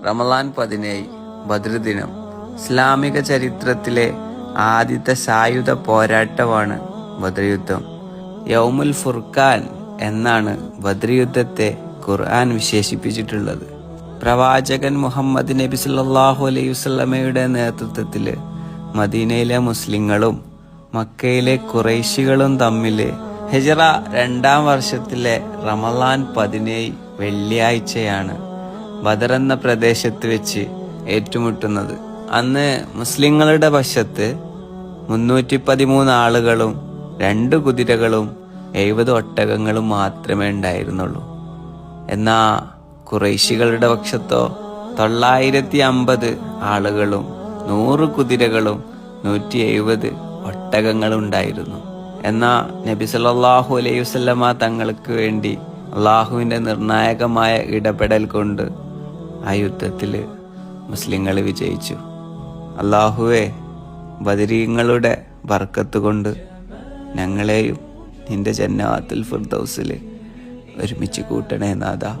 റമളാൻ 17 ബദ്ർ ദിനം. ഇസ്ലാമിക ചരിത്രത്തിലെ ആദ്യത്തെ സായുധ പോരാട്ടമാണ് ബദ്ർ യുദ്ധം. യൗമുൽ ഫുർഖാൻ എന്നാണ് ബദ്ർ യുദ്ധത്തെ ഖുർആൻ വിശേഷിപ്പിച്ചിട്ടുള്ളത്. പ്രവാചകൻ മുഹമ്മദ് നബി സല്ലല്ലാഹു അലൈഹി വസല്ലമയുടെ നേതൃത്വത്തിൽ മദീനയിലെ മുസ്ലിങ്ങളും മക്കയിലെ ഖുറൈശികളും തമ്മിൽ ഹിജ്റ 2-ാം വർഷത്തിലെ റമളാൻ 17 വെള്ളിയാഴ്ചയാണ് ബദർ എന്ന പ്രദേശത്ത് വെച്ച് ഏറ്റുമുട്ടുന്നത്. അന്ന് മുസ്ലിങ്ങളുടെ പക്ഷത്ത് 313 ആളുകളും 2 കുതിരകളും 70 ഒട്ടകങ്ങളും മാത്രമേ ഉണ്ടായിരുന്നുള്ളൂ. എന്നാ ഖുറൈശികളുടെ പക്ഷത്തോ 950 ആളുകളും 100 കുതിരകളും 170 ഒട്ടകങ്ങളും ഉണ്ടായിരുന്നു. എന്നാ നബി സല്ലല്ലാഹു അലൈഹി വസല്ലമ തങ്ങൾക്ക് വേണ്ടി അള്ളാഹുവിന്റെ നിർണായകമായ ഇടപെടൽ കൊണ്ട് ആ യുദ്ധത്തില് മുസ്ലിങ്ങൾ വിജയിച്ചു. അള്ളാഹുവേ, ബദരീങ്ങളുടെ ബർക്കത്ത് കൊണ്ട് ഞങ്ങളെയും നിന്റെ ജന്നാത്തുൽ ഫിർദൗസിൽ ഒരുമിച്ച് കൂട്ടണേ നാഥാ.